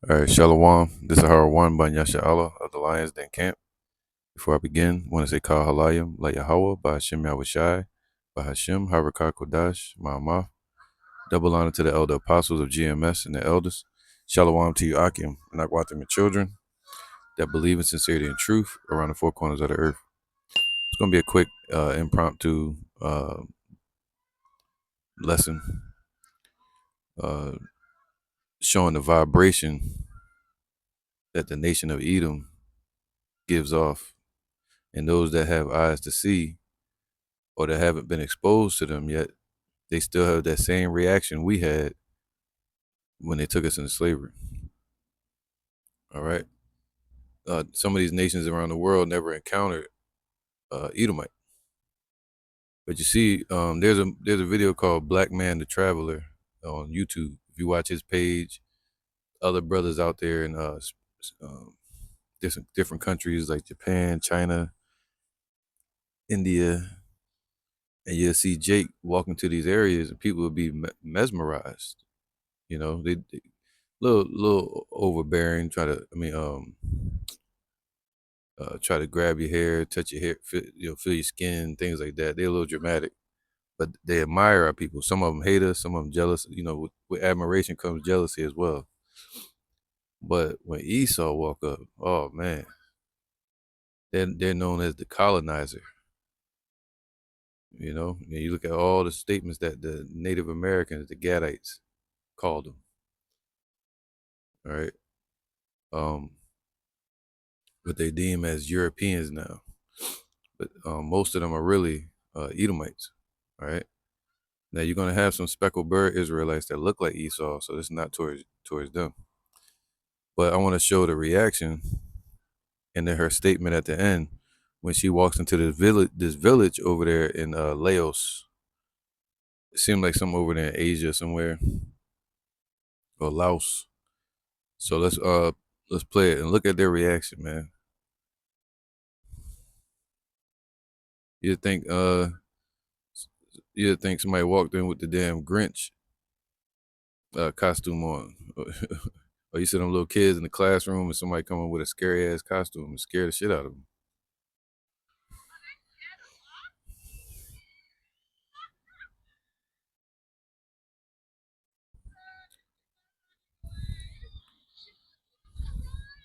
All right, Shalom. This is One by Yasha Allah of the Lions Den Camp. Before I begin, I want to say Kal Halayim, La Yahweh, by Hashem Yahushai, by Hashem, Harakah Kodash, Ma'amah. Double honor to the elder apostles of GMS and the elders. Shalom to you, Akim, and Akwatim, and children that believe in sincerity and truth around the four corners of the earth. It's going to be a quick, impromptu lesson uh, showing the vibration that the nation of Edom gives off. And those that have eyes to see or that haven't been exposed to them yet, they still have that same reaction we had when they took us into slavery. All right. Some of these nations around the world never encountered Edomite. But you see, there's a video called Black Man the Traveler on YouTube. If you watch his page, other brothers out there in different countries like Japan, China, India, and you'll see Jake walking to these areas, and people will be mesmerized. You know, they little overbearing. Try to grab your hair, touch your hair, feel your skin, things like that. They're a little dramatic, but they admire our people. Some of them hate us, some of them jealous. You know, with admiration comes jealousy as well. But when Esau walk up, oh man, they're known as the colonizer. You know, and you look at all the statements that the Native Americans, the Gadites, called them. All right, but they deem as Europeans now. But most of them are really Edomites. All right. Now you're gonna have some speckled bird Israelites that look like Esau, so it's not towards them. But I want to show the reaction and then her statement at the end when she walks into this village over there in Laos. It seemed like something over there in Asia somewhere or Laos. So let's play it and look at their reaction, man. You'd think somebody walked in with the damn Grinch costume on. Or you see them little kids in the classroom and somebody coming with a scary ass costume and scare the shit out of them.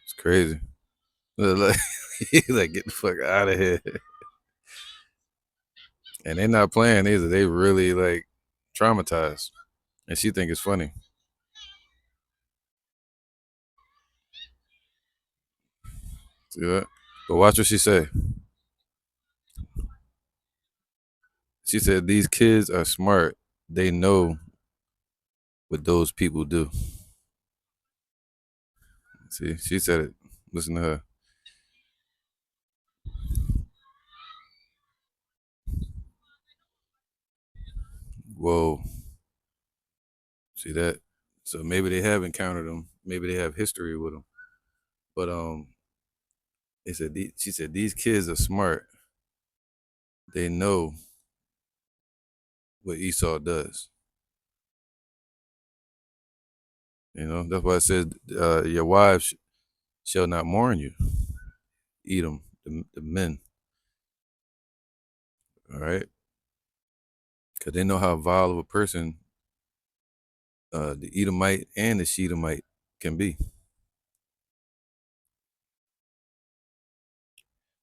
It's crazy. Like, he's like, get the fuck out of here. And they're not playing either. They really like traumatized. And she think it's funny. See that? But watch what she say. She said, these kids are smart. They know what those people do. See, she said it. Listen to her. Whoa. See that? So maybe they have encountered them. Maybe they have history with them. But she said these kids are smart. They know what Esau does. You know, that's why it says your wives shall not mourn you. Eat them, the men. All right, because they know how vile of a person the Edomite and the Shedemite can be.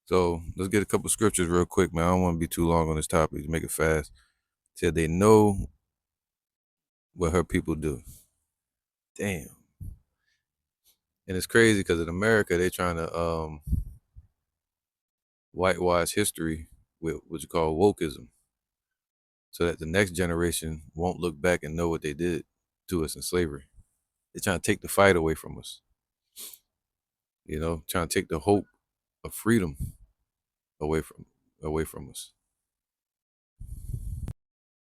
So let's get a couple scriptures real quick, man. I don't want to be too long on this topic. Make it fast. Said they know what her people do. Damn. And it's crazy because in America they're trying to whitewash history with what you call wokeism, so that the next generation won't look back and know what they did to us in slavery. They're trying to take the fight away from us. You know, trying to take the hope of freedom away from us.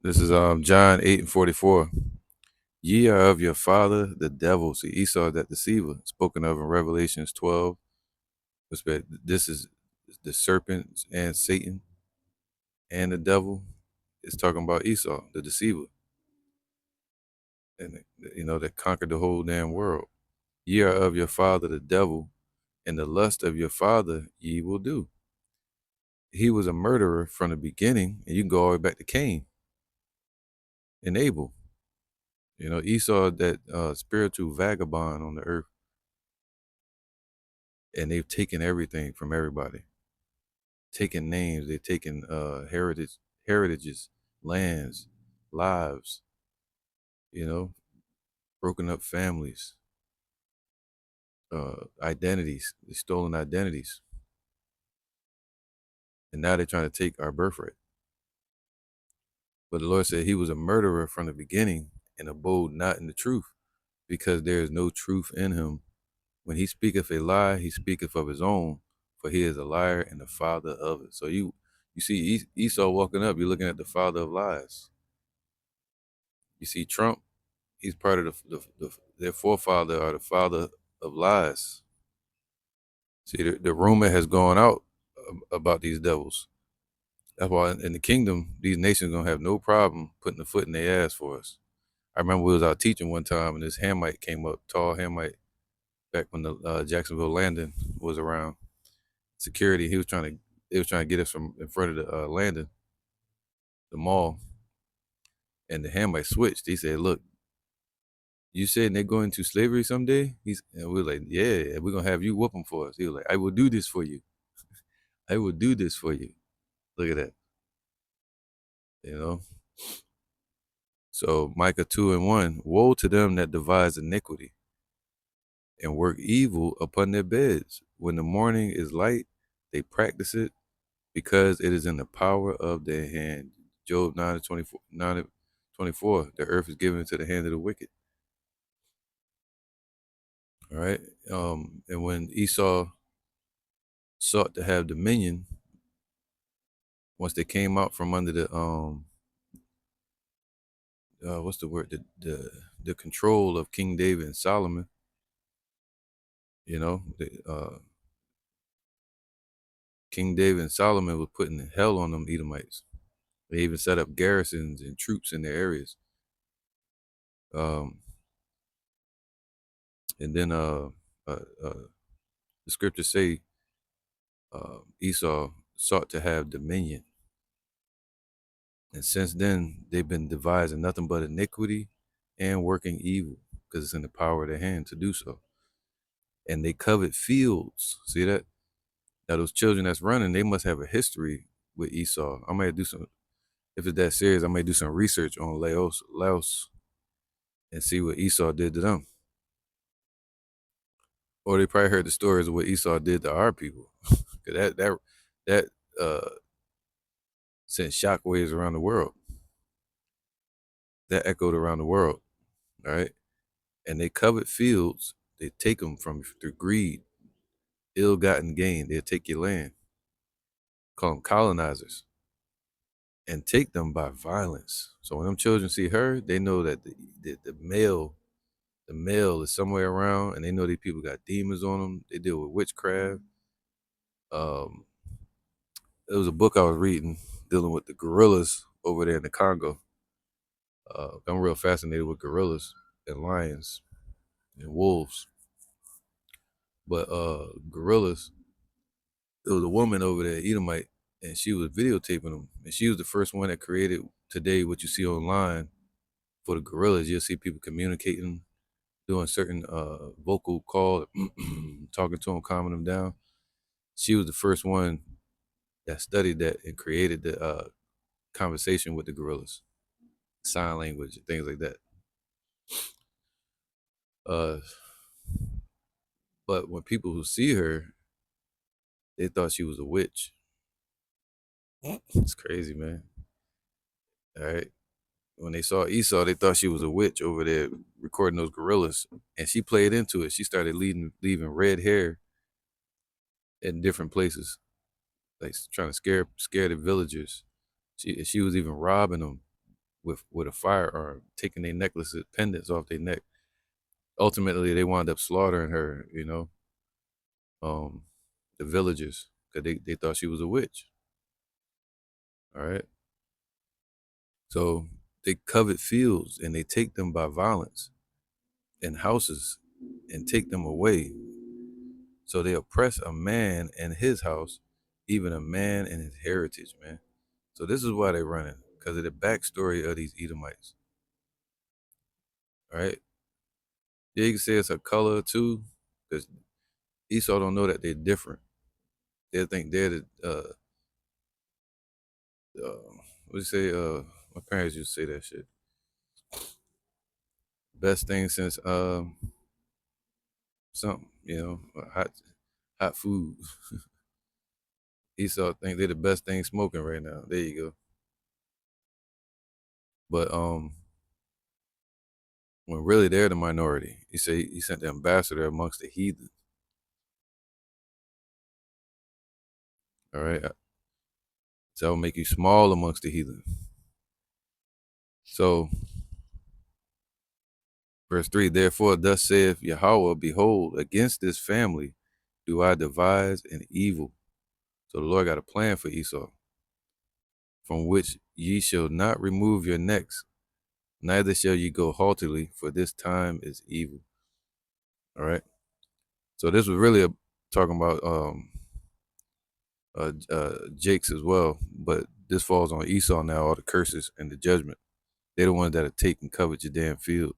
This is John 8:44. Ye are of your father the devil. See, Esau that deceiver, spoken of in Revelations 12. This is the serpent and Satan and the devil. It's talking about Esau, the deceiver, and you know that conquered the whole damn world. Ye are of your father the devil, and the lust of your father ye will do. He was a murderer from the beginning, and you can go all the way back to Cain and Abel. You know, Esau, that spiritual vagabond on the earth, and they've taken everything from everybody, taken names, they've taken heritages, lands, lives, you know, broken up families, identities, stolen identities, and now they're trying to take our birthright. But the Lord said he was a murderer from the beginning and abode not in the truth, because there is no truth in him. When he speaketh a lie, he speaketh of his own, for he is a liar and the father of it. So you see Esau walking up, you're looking at the father of lies. You see Trump, he's part of their forefather or the father of lies. See, the rumor has gone out about these devils. That's why in the kingdom, these nations gonna have no problem putting a foot in their ass for us. I remember we was out teaching one time, and this Hamite came up, tall Hamite, back when the Jacksonville landing was around. Security, they was trying to get us from in front of the landing, the mall, and the Hamite switched. He said, "Look, you said they're going to slavery someday?" And we were like, "Yeah, we're gonna have you whoop them for us." He was like, "I will do this for you. I will do this for you." Look at that, you know. So Micah 2:1, woe to them that devise iniquity and work evil upon their beds. When the morning is light, they practice it, because it is in the power of their hand. Job 9:24, the earth is given into the hand of the wicked. All right. And when Esau sought to have dominion, once they came out from under the what's the word? The control of King David and Solomon, you know, King David and Solomon were putting hell on them Edomites. They even set up garrisons and troops in their areas. Um, and then the scriptures say Esau sought to have dominion. And since then, they've been devising nothing but iniquity and working evil, because it's in the power of their hand to do so. And they covet fields. See that? Now, those children that's running, they must have a history with Esau. I might do some, if it's that serious, I might do some research on Laos and see what Esau did to them. Or they probably heard the stories of what Esau did to our people. Cause that sent shockwaves around the world. That echoed around the world, all right? And they covet fields. They take them from through greed, ill-gotten gain. They'll take your land, call them colonizers, and take them by violence. So when them children see her, they know that the male is somewhere around, and they know these people got demons on them. They deal with witchcraft. Um, there was a book I was reading dealing with the gorillas over there in the Congo. I'm real fascinated with gorillas and lions and wolves. But gorillas, there was a woman over there, Edomite, and she was videotaping them. And she was the first one that created today what you see online for the gorillas. You'll see people communicating, doing certain vocal call, talking to them, calming them down. She was the first one that studied that and created the conversation with the gorillas, sign language, things like that. Uh, but when people who see her, they thought she was a witch. It's crazy, man. All right. When they saw Esau, they thought she was a witch over there recording those gorillas, and she played into it. She started leaving red hair in different places, like trying to scare the villagers. She was even robbing them with a firearm, taking their necklaces, pendants off their neck. Ultimately, they wound up slaughtering her. Um, the villagers, because they thought she was a witch. All right. So they covet fields and they take them by violence, and houses. and take them away. So they oppress a man and his house, even a man and his heritage, man. So this is why they're running, because of the backstory of these Edomites. All right. Yeah, you can say it's a color too, because Esau don't know that they're different. They think they're the what do you say? My parents used to say that shit. Best thing since something, hot food. Esau think they're the best thing smoking right now. There you go. But when really they're the minority. He say he sent the ambassador amongst the heathen. All right. So I'll make you small amongst the heathen. So verse 3, therefore thus saith Yahweh, behold, against this family do I devise an evil. So the Lord got a plan for Esau, from which ye shall not remove your necks, neither shall ye go haughtily, for this time is evil. All right. So this was really talking about Jake's as well, but this falls on Esau now, all the curses and the judgment. They're the ones that are take and covet your damn field.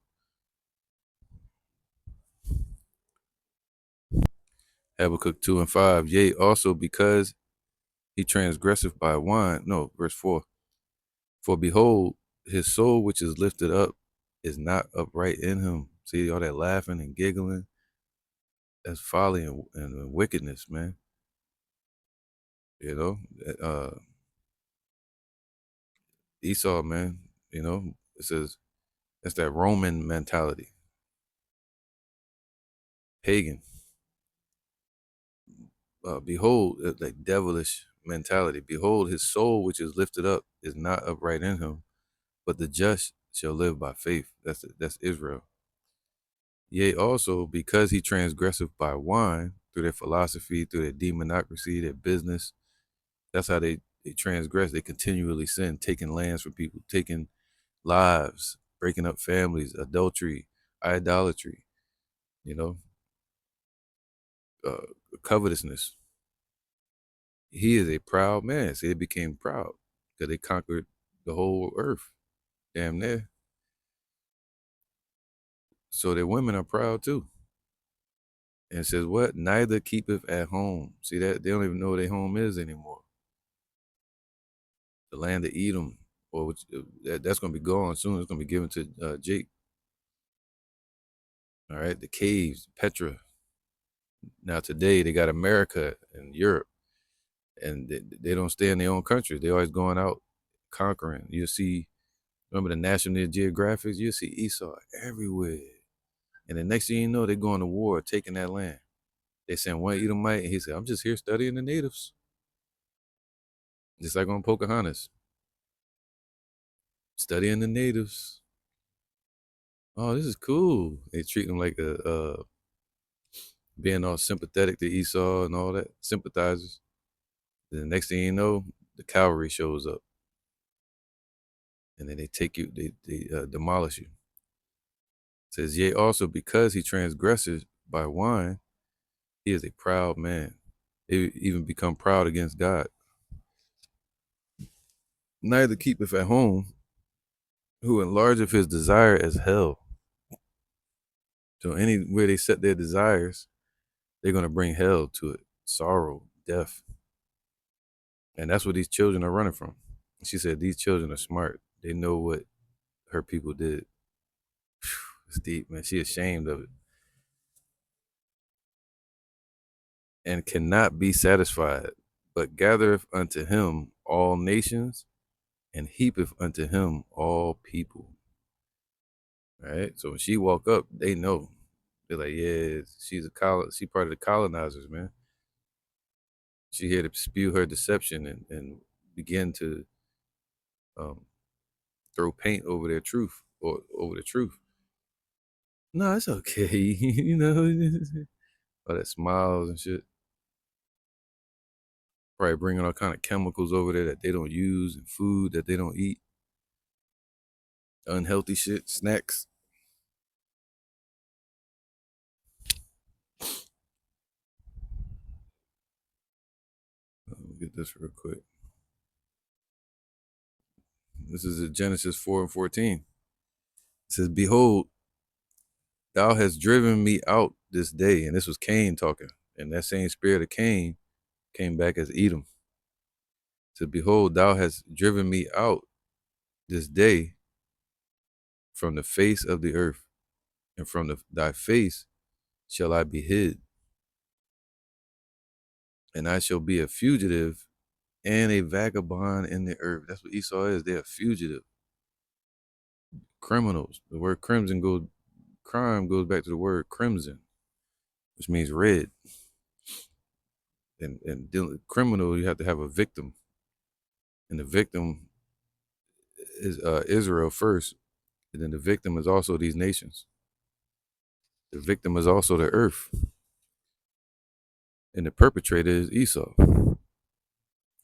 Habakkuk 2 and 5. Yea, also because he transgresseth by wine. No, verse 4. For behold, his soul which is lifted up is not upright in him. See all that laughing and giggling? That's folly and wickedness, man. You know, Esau, man, it says that's that Roman mentality, pagan. Behold, like devilish mentality. Behold, his soul which is lifted up is not upright in him, but the just shall live by faith. That's Israel. Yea, also because he transgresseth by wine through their philosophy, through their demonocracy, their business. That's how they transgress. They continually sin, taking lands from people, taking lives, breaking up families, adultery, idolatry, you know, uh, covetousness. He is a proud man. See, they became proud because they conquered the whole earth, damn near. So their women are proud too. And it says what? Neither keepeth at home. See that? They don't even know where their home is anymore. The land of Edom, or that's going to be gone soon. It's going to be given to Jake. All right, the caves, Petra. Now today they got America and Europe, and they don't stay in their own country. They always going out conquering. You see, remember the National Geographic? You see Esau everywhere, and the next thing you know, they're going to war, taking that land. They sent one Edomite, and he said, "I'm just here studying the natives," just like on Pocahontas, studying the natives. Oh, this is cool. They treat them like being all sympathetic to Esau and all that, sympathizers. Then the next thing you know, the cavalry shows up, and then they take you, they demolish you. It says, yea, also because he transgresses by wine, he is a proud man. They even become proud against God. Neither keepeth at home, who enlargeth his desire as hell. So anywhere they set their desires, they're going to bring hell to it, sorrow, death. And that's what these children are running from. She said, these children are smart. They know what her people did. It's deep, man. She ashamed of it. And cannot be satisfied, but gathereth unto him all nations and heapeth unto him all people. All right. So when she walk up, they know. They're like, yeah, she part of the colonizers, man. She here to spew her deception and begin to um, throw paint over their truth or over the truth. No, it's okay. All that smiles and shit. Probably bringing all kind of chemicals over there that they don't use and food that they don't eat. Unhealthy shit, snacks. get this real quick. This is Genesis 4 and 14. It says, "Behold, thou hast driven me out this day." And this was Cain talking. And that same spirit of Cain came back as Edom. It said, "Behold, thou hast driven me out this day from the face of the earth, and from thy face shall I be hid. And I shall be a fugitive and a vagabond in the earth." That's what Esau is. They're a fugitive. Criminals. The word crime goes back to the word crimson, which means red. And criminal, you have to have a victim. And the victim is Israel first. And then the victim is also these nations. The victim is also the earth. And the perpetrator is Esau.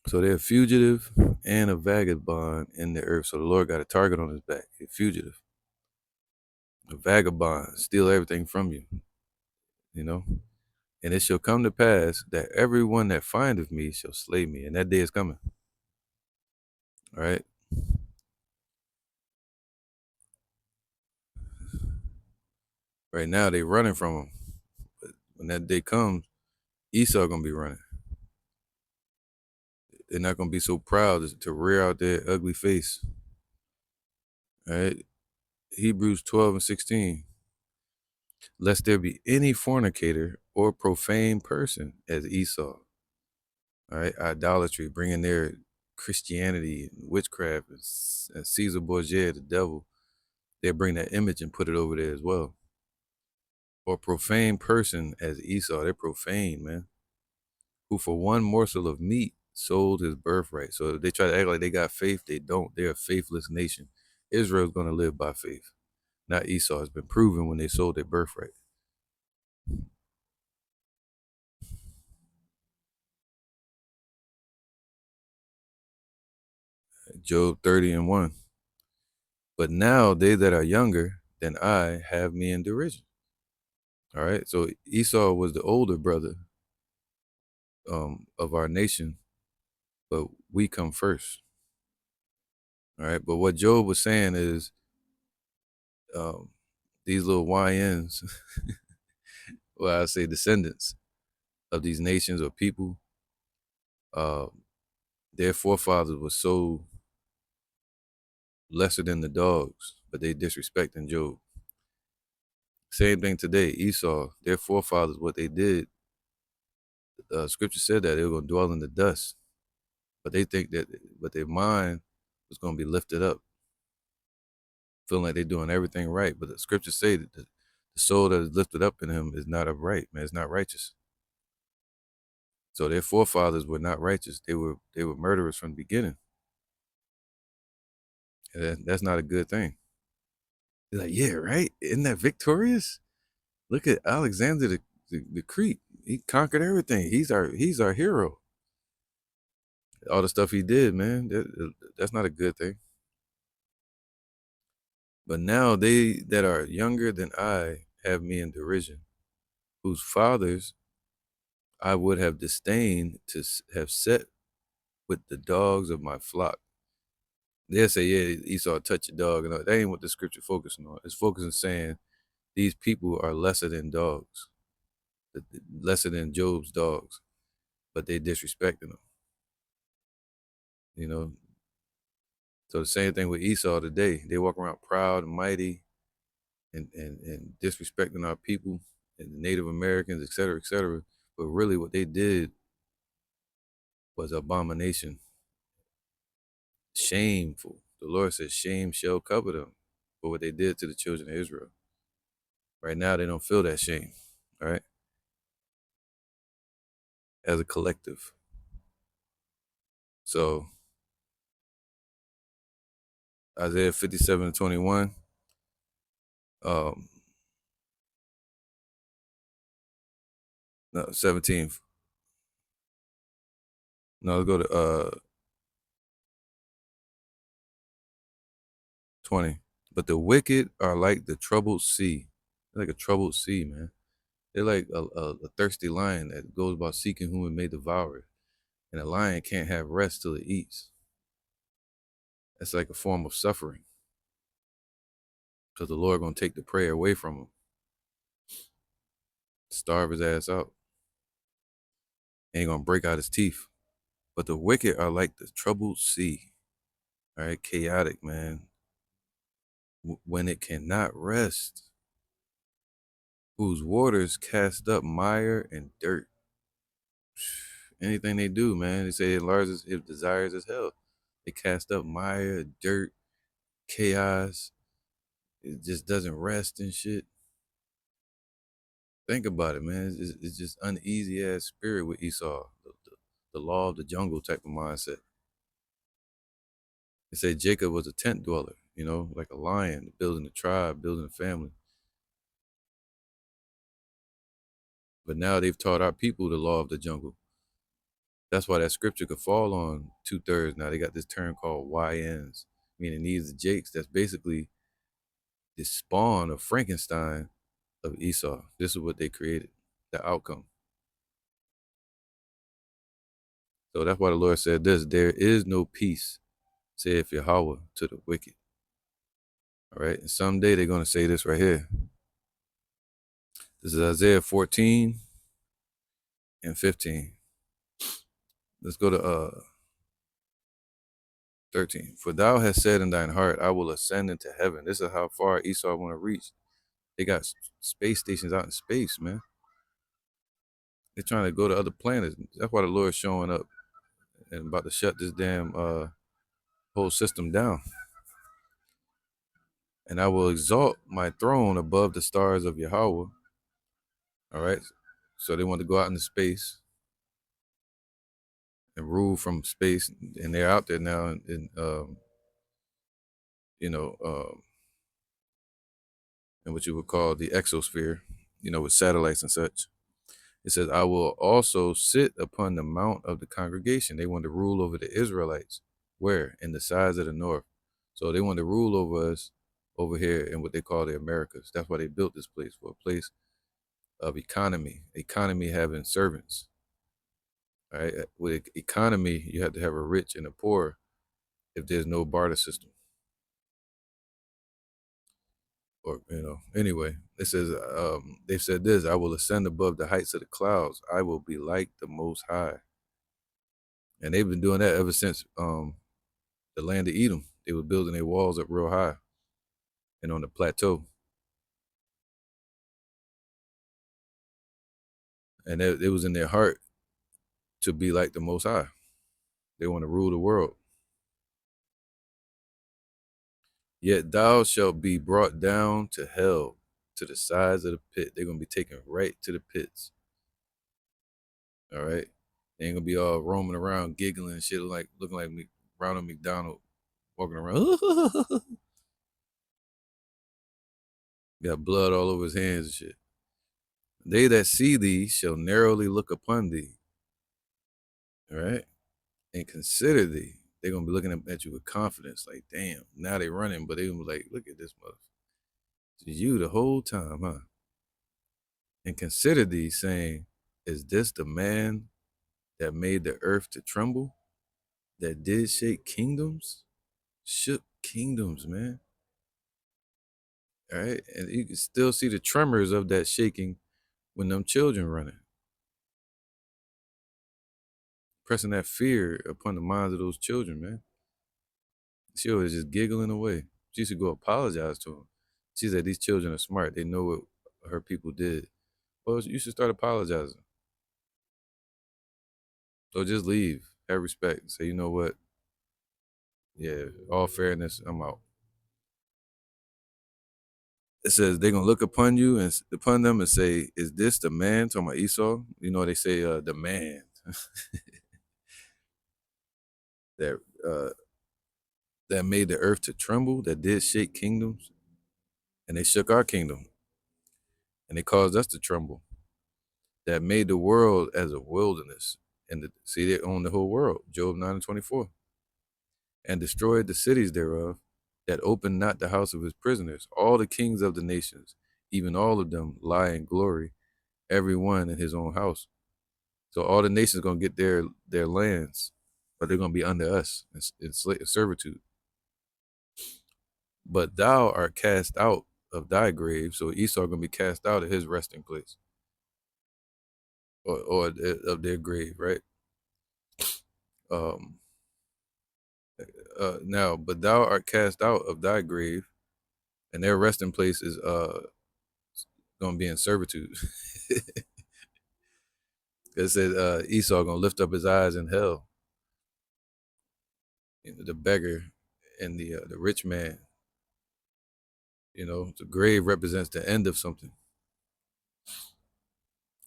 So they're a fugitive and a vagabond in the earth. So the Lord got a target on his back. A fugitive. A vagabond. Steal everything from you. You know? And it shall come to pass that everyone that findeth me shall slay me. And that day is coming. All right? Right now, they running from him. But when that day comes, Esau going to be running. They're not going to be so proud to rear out their ugly face. All right? Hebrews 12 and 16. "Lest there be any fornicator or profane person as Esau." All right? Idolatry, bringing their Christianity and witchcraft and Caesar Borgia, the devil. They bring that image and put it over there as well. Or profane person as Esau. They're profane, man. "Who for one morsel of meat sold his birthright." So they try to act like they got faith. They don't. They're a faithless nation. Israel's going to live by faith, not Esau. It's been proven when they sold their birthright. Job 30 and 1. "But now they that are younger than I have me in derision." All right. So Esau was the older brother of our nation, but we come first. All right. But what Job was saying is these little YNs, well, I say descendants of these nations or people, their forefathers were so lesser than the dogs, but they disrespecting Job. Same thing today. Esau, their forefathers, what they did, scripture said that they were going to dwell in the dust, but they think that, but their mind was going to be lifted up, feeling like they're doing everything right. But the scriptures say that the soul that is lifted up in him is not upright, man. It's not righteous. So their forefathers were not righteous. They were murderers from the beginning. And that's not a good thing. They're like, yeah, right? Isn't that victorious? Look at Alexander the Greek. He conquered everything. He's our hero. All the stuff he did, man, that's not a good thing. But now they that are younger than I have me in derision, whose fathers I would have disdained to have set with the dogs of my flock. They'll say, yeah, Esau touched a dog. And that ain't what the scripture focusing on. It's focusing saying these people are lesser than dogs, lesser than Job's dogs, but they disrespecting them. You know, so the same thing with Esau today. They walk around proud and mighty and disrespecting our people and the Native Americans, et cetera, et cetera. But really what they did was abomination. Shameful. The Lord says shame shall cover them for what they did to the children of Israel. Right now they don't feel that shame, all right? As a collective. So Isaiah 57 and 21. No, 17. No, let's go to 20. "But the wicked are like the troubled sea." They're like a troubled sea, man. They're like a thirsty lion that goes about seeking whom it may devour. And a lion can't have rest till it eats. That's like a form of suffering, because the Lord gonna take the prey away from him, starve his ass out, and he gonna break out his teeth. But the wicked are like the troubled sea, all right, chaotic, man. When it cannot rest, whose waters cast up mire and dirt. Anything they do, man, they say it enlarges its desires as hell. They cast up mire, dirt, chaos. It just doesn't rest and shit. Think about it, man. It's just uneasy ass spirit with Esau, the law of the jungle type of mindset. They say Jacob was a tent dweller, like a lion, building a tribe, building a family. But now they've taught our people the law of the jungle. That's why that scripture could fall on 2/3. Now they got this term called YNs, meaning these are Jakes. That's basically the spawn of Frankenstein of Esau. This is what they created, the outcome. So that's why the Lord said this: there is no peace, saith Yahweh, to the wicked. All right, and someday they're going to say this right here. This is Isaiah 14 and 15. Let's go to 13. For thou hast said in thine heart, I will ascend into heaven. This is how far Esau want to reach. They got space stations out in space, man. They're trying to go to other planets. That's why the Lord's showing up and about to shut this damn whole system down. And I will exalt my throne above the stars of Yahweh. All right. So they want to go out into space and rule from space, and they're out there now in what you would call the exosphere, with satellites and such. It says, I will also sit upon the mount of the congregation. They want to rule over the Israelites. Where? In the sides of the north. So they want to rule over us over here in what they call the Americas. That's why they built this place, for a place of economy having servants. All right. With economy, you have to have a rich and a poor if there's no barter system. Or, anyway, it says, they've said this, I will ascend above the heights of the clouds. I will be like the Most High. And they've been doing that ever since the land of Edom. They were building their walls up real high and on the plateau. And it was in their heart to be like the Most High. They want to rule the world. Yet thou shalt be brought down to hell, to the sides of the pit. They're going to be taken right to the pits. All right? They ain't going to be all roaming around, giggling and shit, looking like Ronald McDonald walking around. Got blood all over his hands and shit. They that see thee shall narrowly look upon thee. All right? And consider thee. They're going to be looking at you with confidence. Like, damn, now they running, but they're going to be like, look at this motherfucker. It's you the whole time, huh? And consider thee, saying, is this the man that made the earth to tremble, that did shake kingdoms? Shook kingdoms, man. All right? And you can still see the tremors of that shaking when them children running. Pressing that fear upon the minds of those children, man. She was just giggling away. She used to go apologize to him. She said, these children are smart. They know what her people did. Well, you should start apologizing. So just leave. Have respect. Say, you know what? Yeah, all fairness, I'm out. It says they're gonna look upon you and upon them and say, is this the man? Talking about Esau. They say the man that made the earth to tremble, that did shake kingdoms, and they shook our kingdom, and they caused us to tremble. That made the world as a wilderness, and see, they own the whole world. Job 9:24, and destroyed the cities thereof, that opened not the house of his prisoners. All the kings of the nations, even all of them, lie in glory, every one in his own house. So all the nations gonna get their lands, but they're gonna be under us in servitude. But thou art cast out of thy grave. So Esau gonna be cast out of his resting place, or of their grave, right? Um, now, but thou art cast out of thy grave, and their resting place is gonna be in servitude. It said Esau gonna lift up his eyes in hell. The beggar and the rich man. The grave represents the end of something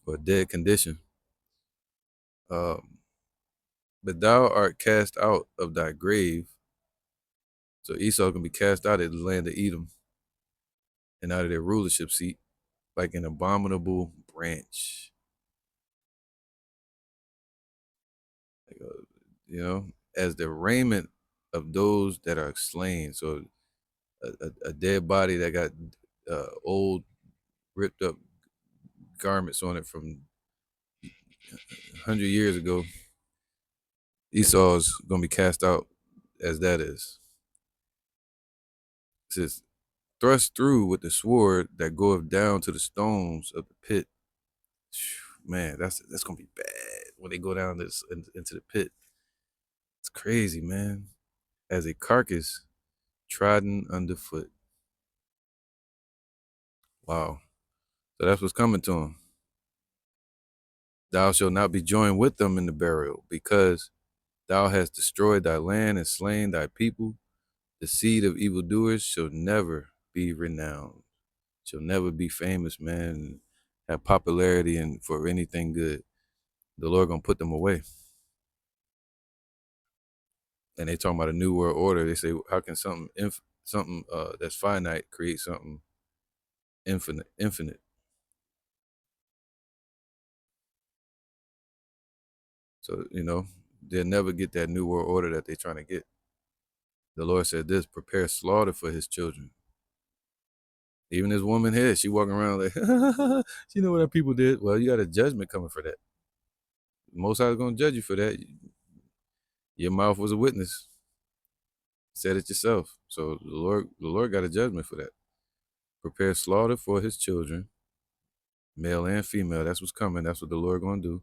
or a dead condition. Um, but thou art cast out of thy grave. So Esau gonna be cast out of the land of Edom and out of their rulership seat, like an abominable branch. Like, as the raiment of those that are slain. So a dead body that got old, ripped up garments on it from 100 years ago. Esau's gonna be cast out as that is. It says, thrust through with the sword that goeth down to the stones of the pit. Man, that's gonna be bad when they go down into the pit. It's crazy, man. As a carcass trodden underfoot. Wow. So that's what's coming to him. Thou shalt not be joined with them in the burial, because thou hast destroyed thy land and slain thy people. The seed of evildoers shall never be renowned, shall never be famous, man, and have popularity and for anything good. The Lord gonna put them away. And they talking about a new world order. They say, how can something that's finite create something infinite? So they'll never get that new world order that they're trying to get. The Lord said this: prepare slaughter for His children. Even this woman here, she walking around like, she know what our people did. Well, you got a judgment coming for that. Most High is gonna judge you for that. Your mouth was a witness. Said it yourself. So the Lord got a judgment for that. Prepare slaughter for His children, male and female. That's what's coming. That's what the Lord gonna do.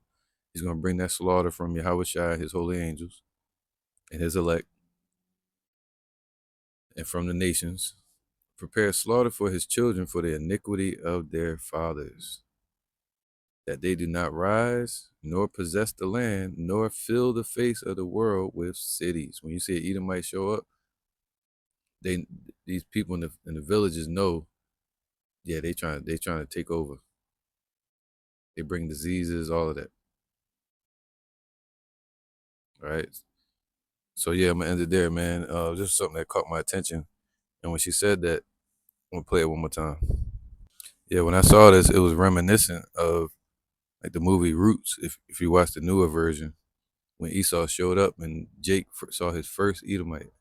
He's gonna bring that slaughter from Yahweh Shai, His holy angels, and His elect, and from the nations. Prepare slaughter for His children for the iniquity of their fathers, that they do not rise, nor possess the land, nor fill the face of the world with cities. When you see Edomite show up, these people in the villages know, yeah, they trying to take over. They bring diseases, all of that. All right. So yeah, I'm gonna end it there, man. This is something that caught my attention. And when she said that, I'm gonna play it one more time. Yeah, when I saw this, it was reminiscent of like the movie Roots. If you watch the newer version, when Esau showed up and Jake saw his first Edomite,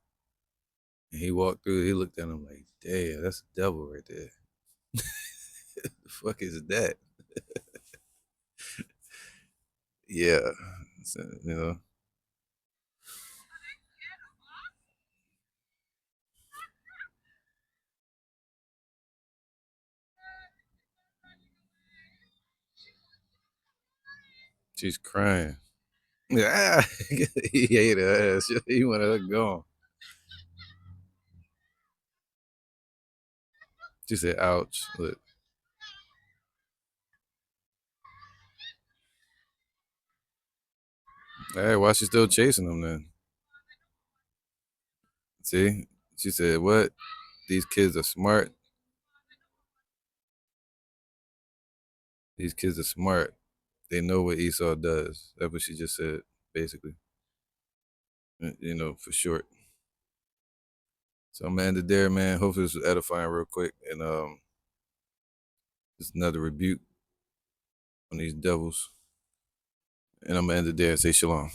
and he walked through, he looked at him like, "Damn, that's the devil right there." The fuck is that? Yeah, so, she's crying. Yeah, he hated her ass. He wanted her gone. She said, "Ouch." Look, hey, why she still chasing him then? See, she said, "What? These kids are smart. These kids are smart. They know what Esau does." That's what she just said, basically. For short. So I'm gonna end it there, man. Hopefully this was edifying real quick, and just another rebuke on these devils. And I'm gonna end it there and say shalom.